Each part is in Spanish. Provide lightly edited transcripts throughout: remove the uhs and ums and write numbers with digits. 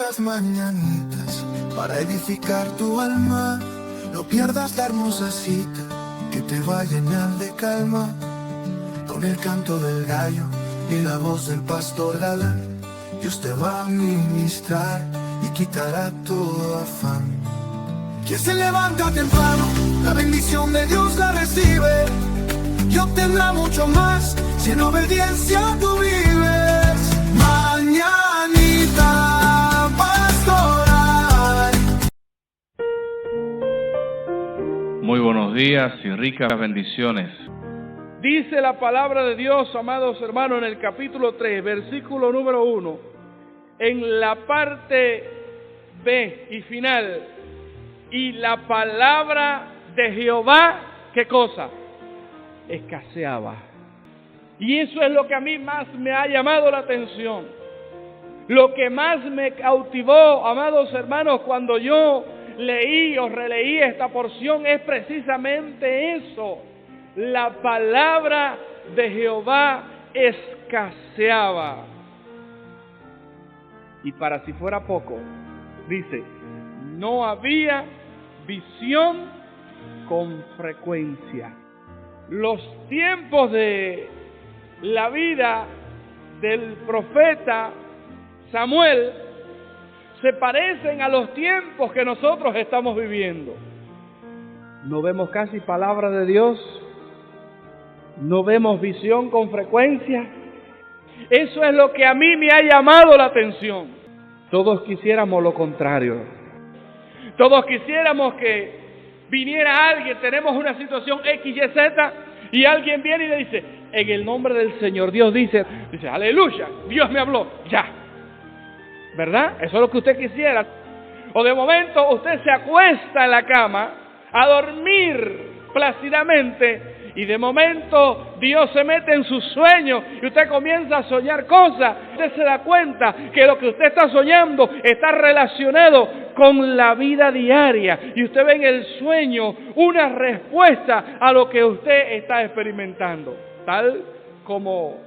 las mañanitas para edificar tu alma. No pierdas la hermosa cita que te va a llenar de calma. Con el canto del gallo y la voz del pastor Galán, Dios te va a ministrar y quitará todo afán. Quien se levanta temprano, la bendición de Dios la recibe y obtendrá mucho más si en obediencia tú vives. Mañanita pastoral. Muy buenos días y ricas bendiciones. Dice la palabra de Dios, amados hermanos, en el capítulo 3, versículo número 1, en la parte B y final, y la palabra de Jehová, ¿qué cosa? Escaseaba. Y eso es lo que a mí más me ha llamado la atención. Lo que más me cautivó, amados hermanos, cuando yo leí o releí esta porción es precisamente eso. La palabra de Jehová escaseaba. Y para si fuera poco, dice, no había visión con frecuencia. Los tiempos de la vida del profeta Samuel se parecen a los tiempos que nosotros estamos viviendo. No vemos casi palabra de Dios. No vemos visión con frecuencia. Eso es lo que a mí me ha llamado la atención. Todos quisiéramos lo contrario. Todos quisiéramos que viniera alguien, tenemos una situación X, Y, Z, y alguien viene y le dice, en el nombre del Señor, Dios dice, aleluya, Dios me habló, ya. ¿Verdad? Eso es lo que usted quisiera. O de momento usted se acuesta en la cama a dormir plácidamente, y de momento Dios se mete en sus sueños y usted comienza a soñar cosas. Usted se da cuenta que lo que usted está soñando está relacionado con la vida diaria. Y usted ve en el sueño una respuesta a lo que usted está experimentando. Tal como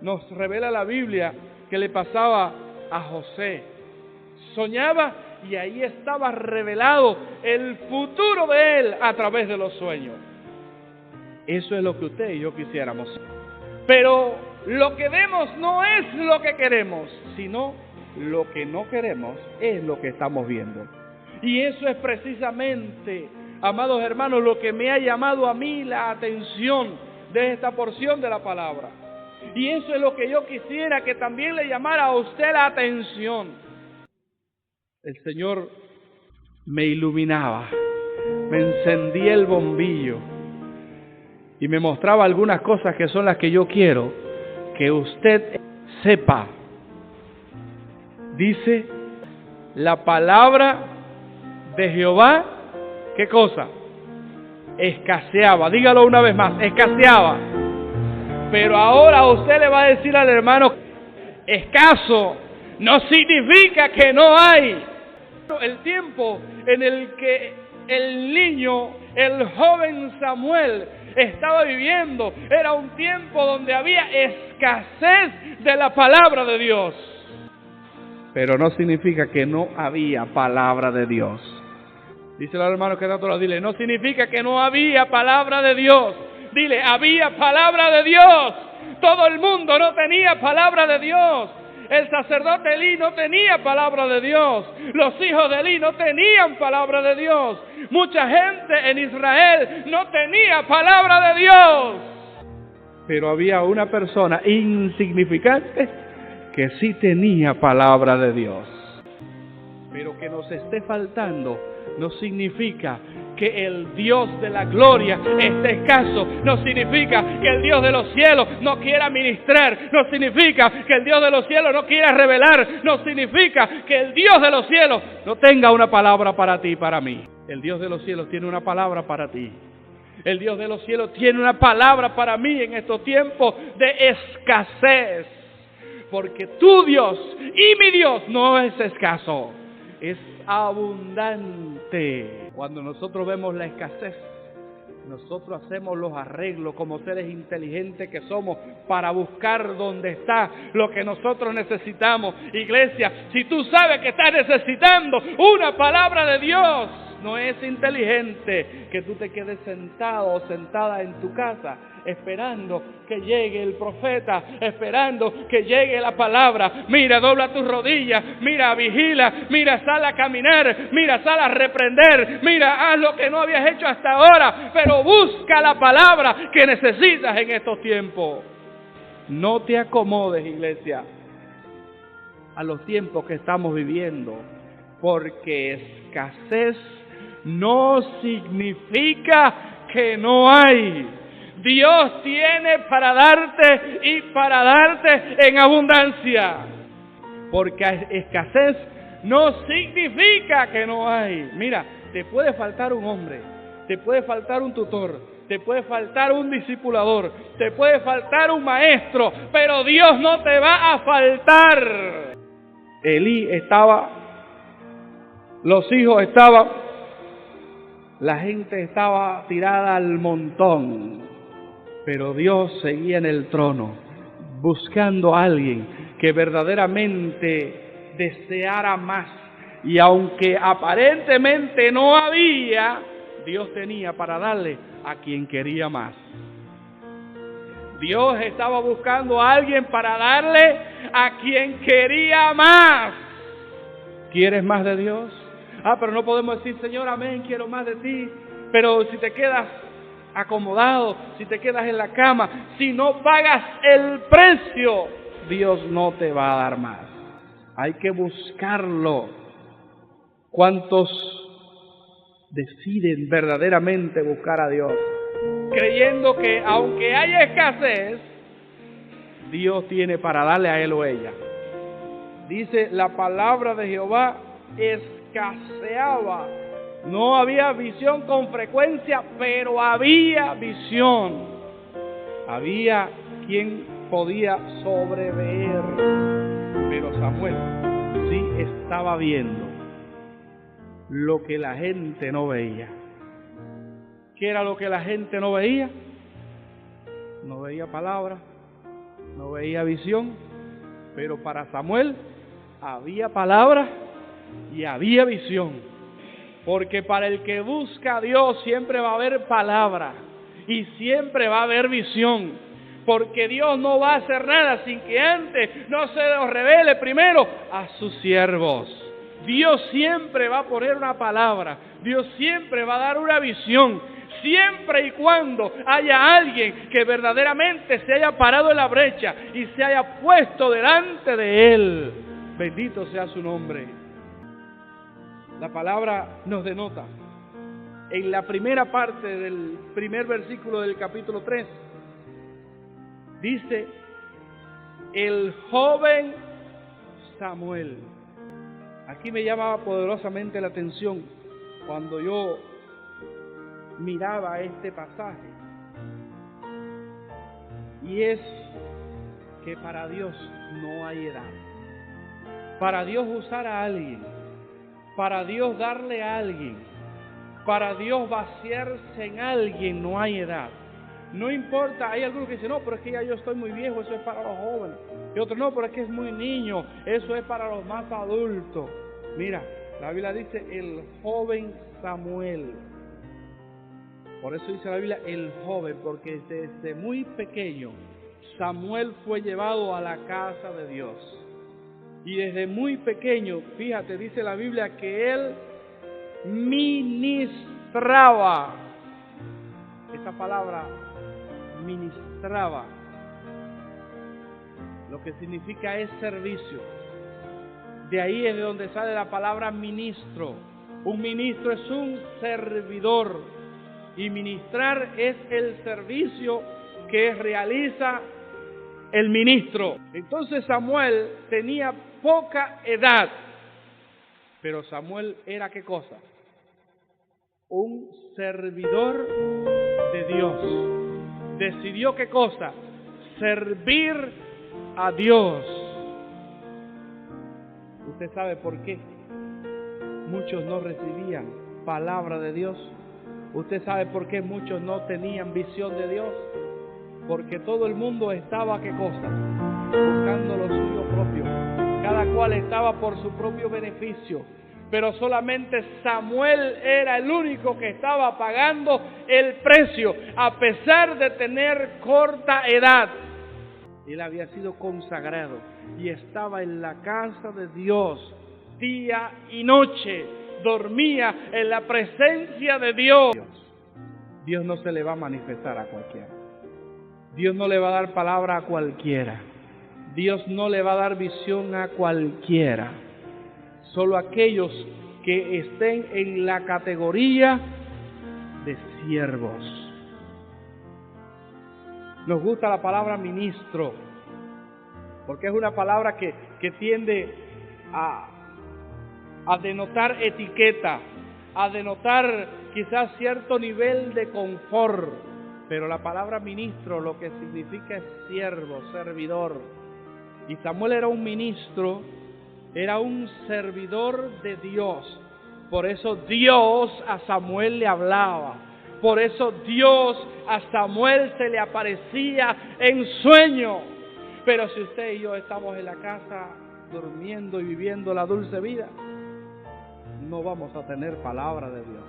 nos revela la Biblia que le pasaba a José. Soñaba y ahí estaba revelado el futuro de él a través de los sueños. Eso es lo que usted y yo quisiéramos. Pero lo que vemos no es lo que queremos, sino lo que no queremos es lo que estamos viendo. Y eso es precisamente, amados hermanos, lo que me ha llamado a mí la atención de esta porción de la palabra. Y eso es lo que yo quisiera que también le llamara a usted la atención. El Señor me iluminaba, me encendía el bombillo y me mostraba algunas cosas que son las que yo quiero que usted sepa. Dice, la palabra de Jehová, ¿qué cosa? Escaseaba. Dígalo una vez más, escaseaba. Pero ahora usted le va a decir al hermano, escaso no significa que no hay. El tiempo en el que el niño, el joven Samuel estaba viviendo, era un tiempo donde había escasez de la palabra de Dios. Pero no significa que no había palabra de Dios. Dice el hermano que está a otro lado, dile, no significa que no había palabra de Dios. Dile, había palabra de Dios. Todo el mundo no tenía palabra de Dios. El sacerdote Elí no tenía palabra de Dios. Los hijos de Elí no tenían palabra de Dios. Mucha gente en Israel no tenía palabra de Dios. Pero había una persona insignificante que sí tenía palabra de Dios. Pero que nos esté faltando no significa que el Dios de la gloria esté escaso, no significa que el Dios de los cielos no quiera ministrar, no significa que el Dios de los cielos no quiera revelar, no significa que el Dios de los cielos no tenga una palabra para ti y para mí. El Dios de los cielos tiene una palabra para ti. El Dios de los cielos tiene una palabra para mí en estos tiempos de escasez. Porque tu Dios y mi Dios no es escaso, es abundante. Cuando nosotros vemos la escasez, nosotros hacemos los arreglos como seres inteligentes que somos para buscar dónde está lo que nosotros necesitamos. Iglesia, si tú sabes que estás necesitando una palabra de Dios, no es inteligente que tú te quedes sentado o sentada en tu casa esperando que llegue el profeta, esperando que llegue la palabra. Mira, dobla tus rodillas, mira, vigila, mira, sal a caminar, mira, sal a reprender, mira, haz lo que no habías hecho hasta ahora, pero busca la palabra que necesitas en estos tiempos. No te acomodes, iglesia, a los tiempos que estamos viviendo, porque escasez no significa que no hay. Dios tiene para darte y para darte en abundancia. Porque escasez no significa que no hay. Mira, te puede faltar un hombre, te puede faltar un tutor, te puede faltar un discipulador, te puede faltar un maestro, pero Dios no te va a faltar. Elí estaba, los hijos estaban, la gente estaba tirada al montón. Pero Dios seguía en el trono, buscando a alguien que verdaderamente deseara más. Y aunque aparentemente no había, Dios tenía para darle a quien quería más. Dios estaba buscando a alguien para darle a quien quería más. ¿Quieres más de Dios? Pero no podemos decir, Señor, amén, quiero más de ti. Pero si te quedas acomodado, si te quedas en la cama, si no pagas el precio, Dios no te va a dar más. Hay que buscarlo. ¿Cuántos deciden verdaderamente buscar a Dios? Creyendo que aunque haya escasez, Dios tiene para darle a él o ella. Dice la palabra de Jehová, escaseaba. No había visión con frecuencia, pero había visión. Había quien podía sobrever. Pero Samuel sí estaba viendo lo que la gente no veía. ¿Qué era lo que la gente no veía? No veía palabra, no veía visión, pero para Samuel había palabra y había visión. Porque para el que busca a Dios siempre va a haber palabra y siempre va a haber visión. Porque Dios no va a hacer nada sin que antes no se los revele primero a sus siervos. Dios siempre va a poner una palabra, Dios siempre va a dar una visión, siempre y cuando haya alguien que verdaderamente se haya parado en la brecha y se haya puesto delante de Él. Bendito sea su nombre. La palabra nos denota en la primera parte del primer versículo del capítulo 3. Dice, el joven Samuel. Aquí me llamaba poderosamente la atención cuando yo miraba este pasaje. Y es que para Dios no hay edad. Para Dios usar a alguien, para Dios darle a alguien, para Dios vaciarse en alguien, no hay edad. No importa, hay algunos que dicen, no, pero es que ya yo estoy muy viejo, eso es para los jóvenes. Y otros, no, pero es que es muy niño, eso es para los más adultos. Mira, la Biblia dice, el joven Samuel. Por eso dice la Biblia, el joven, porque desde muy pequeño Samuel fue llevado a la casa de Dios. Y desde muy pequeño, fíjate, dice la Biblia que él ministraba. Esa palabra, ministraba, lo que significa es servicio. De ahí es de donde sale la palabra ministro. Un ministro es un servidor. Y ministrar es el servicio que realiza el ministro. Entonces Samuel tenía poca edad, pero Samuel era ¿qué cosa? Un servidor de Dios. Decidió ¿qué cosa? Servir a Dios. ¿Usted sabe por qué muchos no recibían palabra de Dios? ¿Usted sabe por qué muchos no tenían visión de Dios? Porque todo el mundo estaba, ¿qué cosa? Buscando lo suyo propio. Cada cual estaba por su propio beneficio. Pero solamente Samuel era el único que estaba pagando el precio, a pesar de tener corta edad. Él había sido consagrado y estaba en la casa de Dios día y noche. Dormía en la presencia de Dios. Dios no se le va a manifestar a cualquiera. Dios no le va a dar palabra a cualquiera. Dios no le va a dar visión a cualquiera. Solo aquellos que estén en la categoría de siervos. Nos gusta la palabra ministro, porque es una palabra que tiende a denotar etiqueta, a denotar quizás cierto nivel de confort. Pero la palabra ministro lo que significa es siervo, servidor. Y Samuel era un ministro, era un servidor de Dios. Por eso Dios a Samuel le hablaba. Por eso Dios a Samuel se le aparecía en sueño. Pero si usted y yo estamos en la casa durmiendo y viviendo la dulce vida, no vamos a tener palabra de Dios.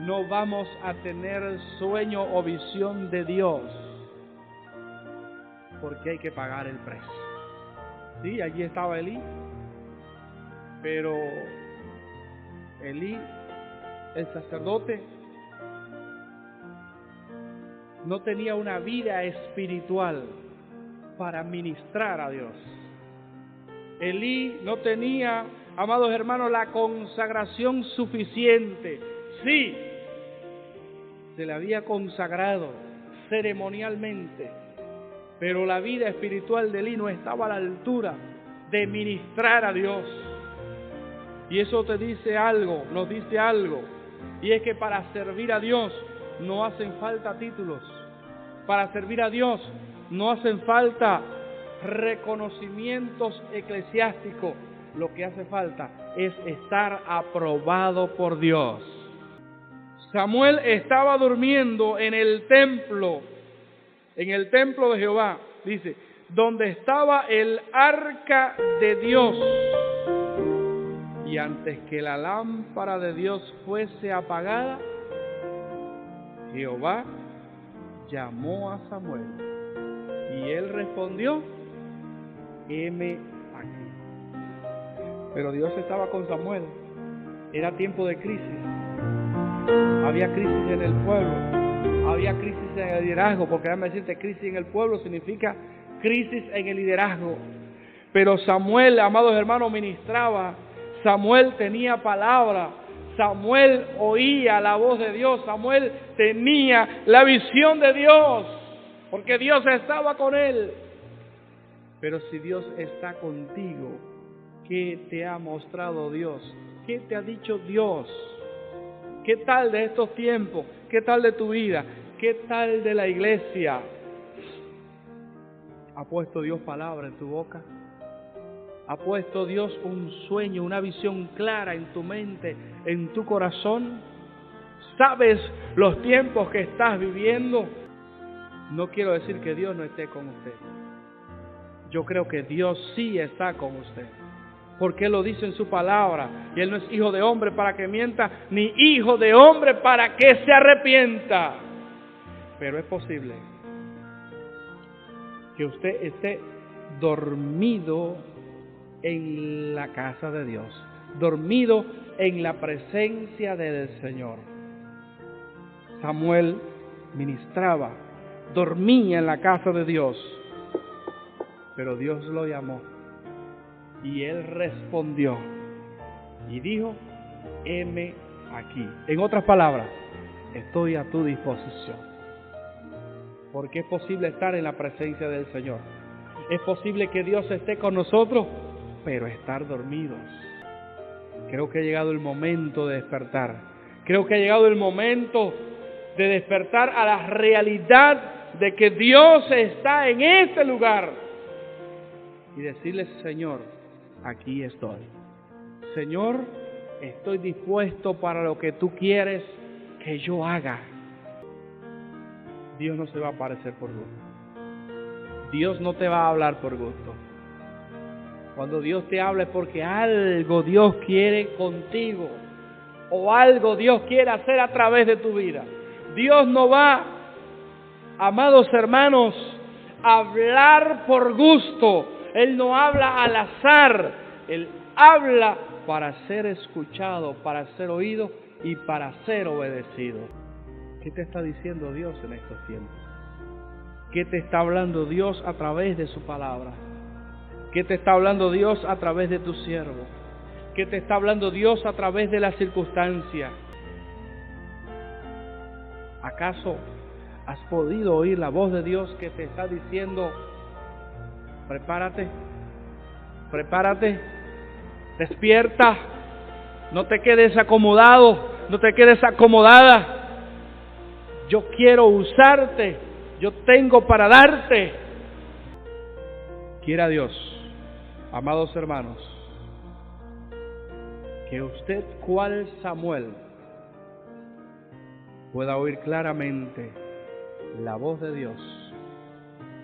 No vamos a tener sueño o visión de Dios. Porque hay que pagar el precio. Sí, allí estaba Elí. Pero Elí, el sacerdote, no tenía una vida espiritual para ministrar a Dios. Elí no tenía, amados hermanos, la consagración suficiente. Sí, se le había consagrado ceremonialmente, pero la vida espiritual de Elí no estaba a la altura de ministrar a Dios. Y eso te dice algo, nos dice algo, y es que para servir a Dios no hacen falta títulos. Para servir a Dios no hacen falta reconocimientos eclesiásticos. Lo que hace falta es estar aprobado por Dios. Samuel estaba durmiendo en el templo de Jehová, dice, donde estaba el arca de Dios. Y antes que la lámpara de Dios fuese apagada, Jehová llamó a Samuel. Y él respondió, heme aquí. Pero Dios estaba con Samuel. Era tiempo de crisis. Había crisis en el pueblo. Había crisis en el liderazgo. Porque déjame decirte, crisis en el pueblo significa crisis en el liderazgo. Pero Samuel, amados hermanos, ministraba. Samuel tenía palabra. Samuel oía la voz de Dios. Samuel tenía la visión de Dios. Porque Dios estaba con él. Pero si Dios está contigo, ¿qué te ha mostrado Dios? ¿Qué te ha dicho Dios? ¿Qué tal de estos tiempos? ¿Qué tal de tu vida? ¿Qué tal de la iglesia? ¿Ha puesto Dios palabra en tu boca? ¿Ha puesto Dios un sueño, una visión clara en tu mente, en tu corazón? ¿Sabes los tiempos que estás viviendo? No quiero decir que Dios no esté con usted. Yo creo que Dios sí está con usted. Porque Él lo dice en su palabra. Y Él no es hijo de hombre para que mienta, ni hijo de hombre para que se arrepienta. Pero es posible que usted esté dormido en la casa de Dios, dormido en la presencia del Señor. Samuel ministraba, dormía en la casa de Dios, pero Dios lo llamó y él respondió y dijo, heme aquí. En otras palabras, estoy a tu disposición. Porque es posible estar en la presencia del Señor. Es posible que Dios esté con nosotros, pero estar dormidos. Creo que ha llegado el momento de despertar. Creo que ha llegado el momento de despertar a la realidad de que Dios está en este lugar. Y decirle, Señor, aquí estoy. Señor, estoy dispuesto para lo que tú quieres que yo haga, Dios no se va a aparecer por gusto. Dios no te va a hablar por gusto. Cuando Dios te habla es porque algo Dios quiere contigo, o algo Dios quiere hacer a través de tu vida. Dios no va, amados hermanos, a hablar por gusto. Él no habla al azar. Él habla para ser escuchado, para ser oído y para ser obedecido. ¿Qué te está diciendo Dios en estos tiempos? ¿Qué te está hablando Dios a través de su palabra? ¿Qué te está hablando Dios a través de tu siervo? ¿Qué te está hablando Dios a través de las circunstancias? ¿Acaso has podido oír la voz de Dios que te está diciendo: prepárate, prepárate, despierta, no te quedes acomodado, no te quedes acomodada? Yo quiero usarte, yo tengo para darte. Quiera Dios, amados hermanos, que usted, cual Samuel, pueda oír claramente la voz de Dios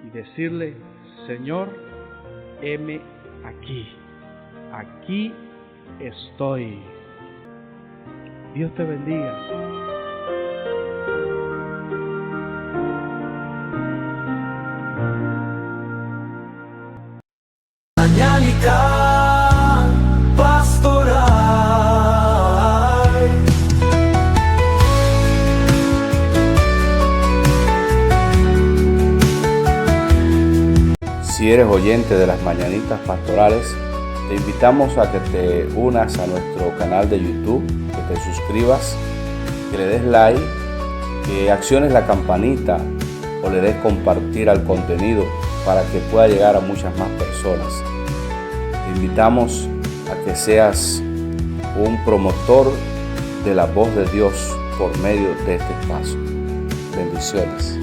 y decirle: Señor, heme aquí, aquí estoy. Dios te bendiga. Mañanica Pastoral. Si eres oyente de las Mañanitas Pastorales, te invitamos a que te unas a nuestro canal de YouTube, que te suscribas, que le des like, que acciones la campanita o le des compartir al contenido para que pueda llegar a muchas más personas. Te invitamos a que seas un promotor de la voz de Dios por medio de este espacio. Bendiciones.